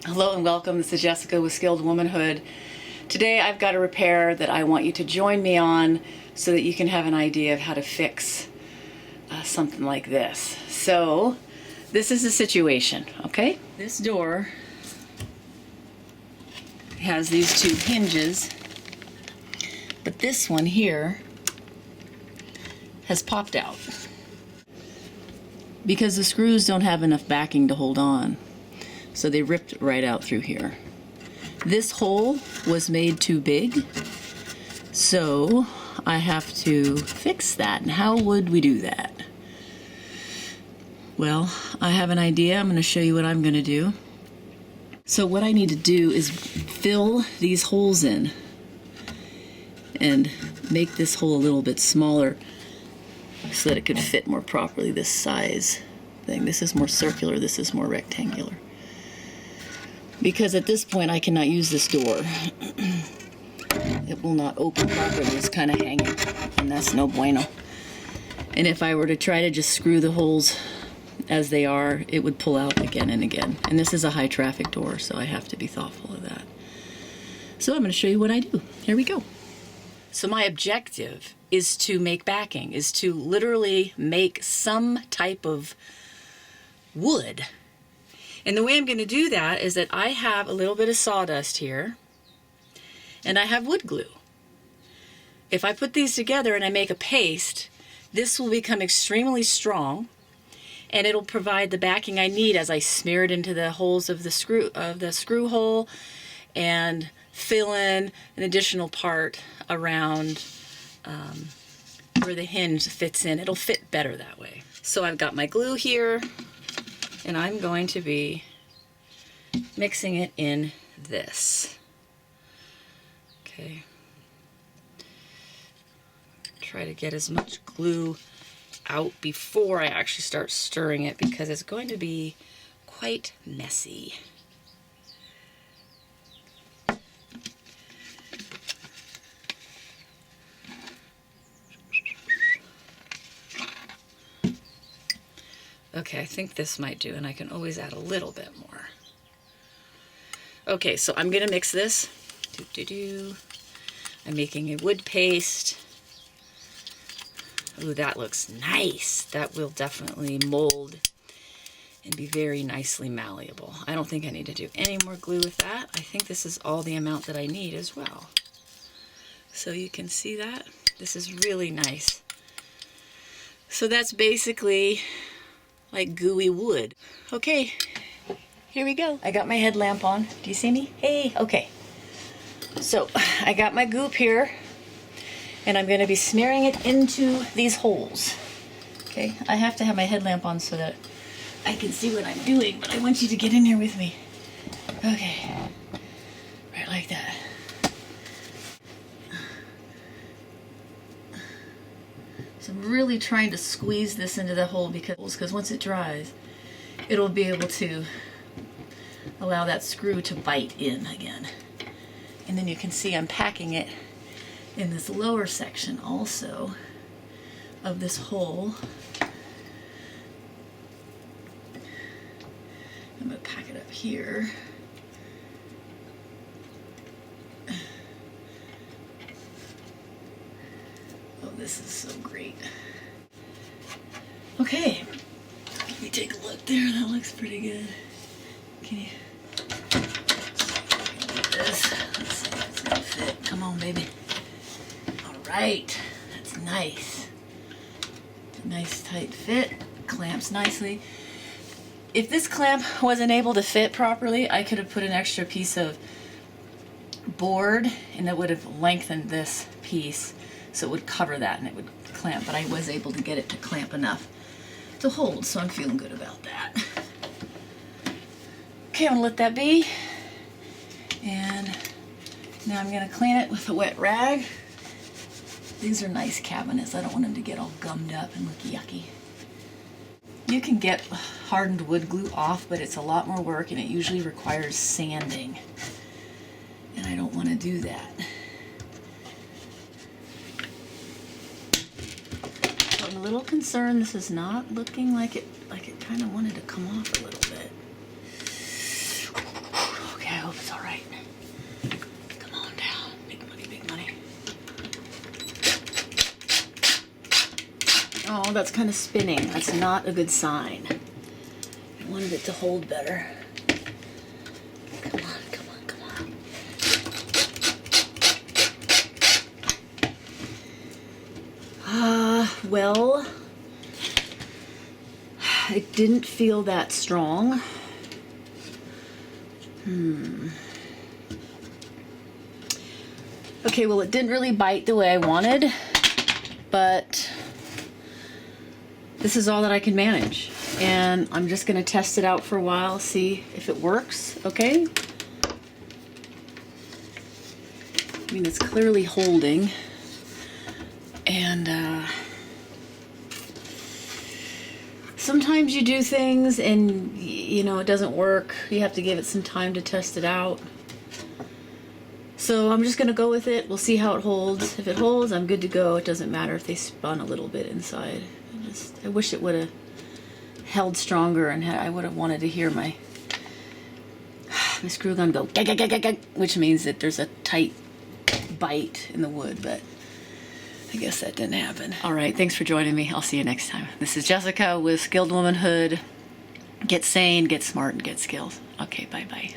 Hello and welcome. This is Jessica with Skilled Womanhood. Today I've got a repair that I want you to join me on so that you can have an idea of how to fix something like this. So this is the situation, okay? This door has these two hinges, but this one here has popped out because the screws don't have enough backing to hold on. So they ripped right out through here. This hole was made too big, so I have to fix that. And how would we do that? Well, I have an idea. I'm going to show you what I'm going to do. So what I need to do is fill these holes in and make this hole a little bit smaller so that it could fit more properly, this size thing. This is more circular, this is more rectangular. Because at this point I cannot use this door. It will not open properly, it's kind of hanging, and that's no bueno. And if I were to try to just screw the holes as they are, it would pull out again and again. And this is a high traffic door, so I have to be thoughtful of that. So I'm going to show you what I do. Here we go. So my objective is to make backing, is to literally make some type of wood. And the way I'm going to do that is that I have a little bit of sawdust here, and I have wood glue. If I put these together and I make a paste, this will become extremely strong, and it'll provide the backing I need as I smear it into the holes of the screw hole and fill in an additional part around where the hinge fits in. It'll fit better that way. So I've got my glue here, and I'm going to be mixing it in this. Okay. Try to get as much glue out before I actually start stirring it, because it's going to be quite messy. Okay, I think this might do, and I can always add a little bit more. Okay, so I'm going to mix this. I'm making a wood paste. Ooh, that looks nice. That will definitely mold and be very nicely malleable. I don't think I need to do any more glue with that. I think this is all the amount that I need as well. So you can see that. This is really nice. So that's basically like gooey wood. Okay, here we go. I got my headlamp on. Do you see me? Hey, okay. So I got my goop here, and I'm going to be smearing it into these holes. Okay, I have to have my headlamp on so that I can see what I'm doing, but I want you to get in here with me. Okay, right like that. So I'm really trying to squeeze this into the hole because once it dries, it'll be able to allow that screw to bite in again. And then you can see I'm packing it in this lower section also of this hole. I'm going to pack it up here. Oh, this is so great. Okay, let me take a look there. That looks pretty good. Can you get this? Let's see if it's gonna fit. Come on, baby. All right, that's nice. It's a nice tight fit. Clamps nicely. If this clamp wasn't able to fit properly, I could have put an extra piece of board, and it would have lengthened this piece, so it would cover that and it would clamp, but I was able to get it to clamp enough to hold, so I'm feeling good about that. Okay, I'm gonna let that be, and now I'm gonna clean it with a wet rag. These are nice cabinets. I don't want them to get all gummed up and look yucky. You can get hardened wood glue off, but it's a lot more work and it usually requires sanding, and I don't want to do that. So I'm a little concerned this is not looking like it kind of wanted to come off a little bit. Oh, that's kind of spinning. That's not a good sign. I wanted it to hold better. Come on, come on, come on. Well, it didn't feel that strong. Okay, well, it didn't really bite the way I wanted, but this is all that I can manage. And I'm just gonna test it out for a while, see if it works, okay? I mean, it's clearly holding. And sometimes you do things and, you know, it doesn't work. You have to give it some time to test it out. So I'm just gonna go with it. We'll see how it holds. If it holds, I'm good to go. It doesn't matter if they spun a little bit inside. I wish it would have held stronger, and I would have wanted to hear my screw gun go gag, gag, gag, gag, gag, which means that there's a tight bite in the wood, but I guess that didn't happen. All right, thanks for joining me. I'll see you next time. This is Jessica with Skilled Womanhood. Get sane, get smart, and get skills. Okay, bye-bye.